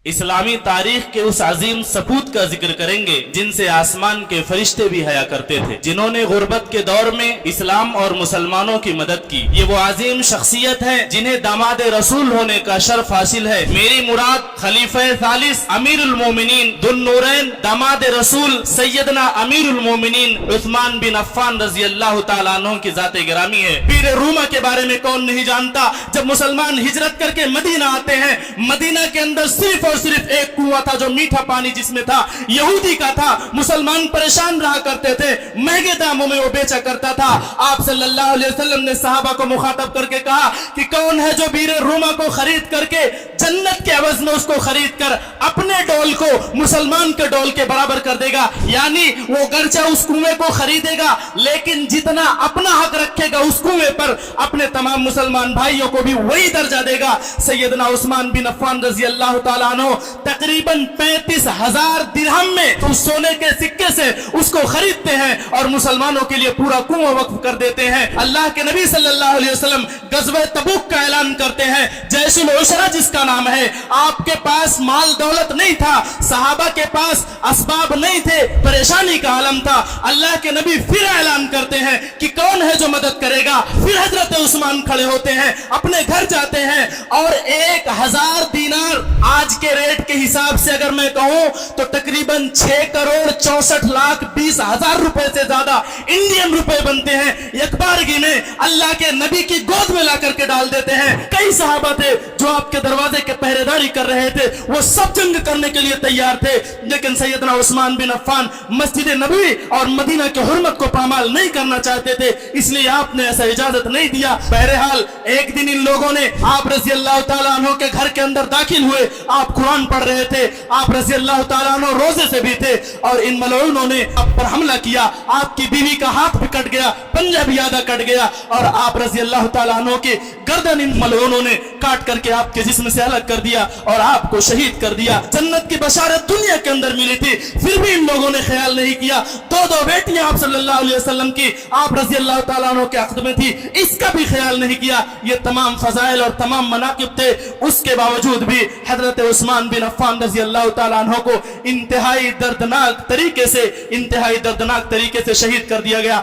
اسلامی تاریخ کے اس عظیم سپوت کا ذکر کریں گے جن سے آسمان کے فرشتے بھی حیا کرتے تھے، جنہوں نے غربت کے دور میں اسلام اور مسلمانوں کی مدد کی۔ یہ وہ عظیم شخصیت ہے جنہیں داماد رسول ہونے کا شرف حاصل ہے۔ میری مراد خلیفہ ثالث امیر المومنین ذو النورین داماد رسول سیدنا امیر المومنین عثمان بن عفان رضی اللہ تعالیٰ عنہ کی ذات گرامی ہے۔ پیر روما کے بارے میں کون نہیں جانتا؟ جب مسلمان ہجرت کر کے مدینہ آتے ہیں، مدینہ کے اندر صرف صرف ایک کنواں تھا جو میٹھا پانی جس میں تھا یہودی کا تھا۔ مسلمان پریشان رہا کرتے تھے، مہنگے داموں میں وہ بیچا کرتا تھا۔ آپ صلی اللہ علیہ وسلم نے صحابہ کو مخاطب کر کے کہا کہ کون ہے جو بیر روما کو خرید کر کے جنت کے عوض میں اس کو خرید کر اپنے ڈول کو مسلمان کے ڈول کے برابر کر دے گا؟ یعنی وہ گرچہ اس کنویں کو خریدے گا لیکن جتنا اپنا حق رکھے گا اس کنویں پر، اپنے تمام مسلمان بھائیوں کو بھی وہی درجہ دے گا۔ سیدنا عثمان بن عفان رضی اللہ تعالیٰ عنہ تقریباً 35,000 درہم میں اس سونے کے سکے سے اس کو خریدتے ہیں اور مسلمانوں کے لیے پورا کنواں وقف کر دیتے ہیں۔ اللہ کے نبی صلی اللہ علیہ وسلم غزوہ تبوک کا اعلان کرتے ہیں، جیش العشرہ جس کا نام ہے۔ آپ کے پاس مال دولت نہیں تھا، صحابہ کے پاس اسباب نہیں تھے، پریشانی کا عالم تھا۔ اللہ کے نبی پھر اعلان کرتے ہیں کہ کون ہے جو مدد کرے گا؟ پھر حضرت عثمان کھڑے ہوتے ہیں، اپنے گھر جاتے ہیں اور 1,000 دینار آج کے ریٹ کے حساب سے اگر میں کہوں تو تقریباً 6,64,20,000 روپے سے زیادہ انڈین روپے بنتے ہیں، یک بارگی میں اللہ کے نبی کی گود میں لا کر کے ڈال دیتے ہیں۔ کئی صحابہ تھے جو آپ کے دروازے کے پہرے داری کر رہے تھے، وہ سب جنگ کرنے کے لیے تیار تھے، لیکن سیدنا عثمان بن عفان مسجد نبوی اور مدینہ کی حرمت کو پامال نہیں کرنا چاہتے تھے، اس لیے آپ نے ایسا اجازت نہیں دیا۔ بہرحال ایک دن ان لوگوں نے آپ رضی اللہ تعالیٰ عنہ کے گھر کے اندر داخل ہوئے، آپ قرآن پڑھ رہے تھے، آپ رضی اللہ تعالیٰ عنہ روزے سے بھی تھے، اور ان ملعونوں نے آپ پر حملہ کیا۔ آپ کی بیوی کا ہاتھ بھی کٹ گیا، پنجہ بھی آدھا کٹ گیا، اور آپ رضی اللہ تعالیٰ عنہ کی گردن ان ملعونوں نے کاٹ کر کے آپ کے جسم سے الگ کر دیا اور آپ کو شہید کر دیا۔ جنت کی بشارت دنیا کے اندر ملی تھی، پھر بھی ان لوگوں نے خیال نہیں کیا۔ دو بیٹیاں آپ صلی اللہ علیہ وسلم کی آپ رضی اللہ تعالیٰ عنہ کے عقد میں تھی، اس کا بھی خیال نہیں کیا۔ یہ تمام فضائل اور تمام مناقب تھے، اس کے باوجود بھی حضرت عثمان بن عفان رضی اللہ تعالیٰ عنہ کو انتہائی دردناک طریقے سے شہید کر دیا گیا۔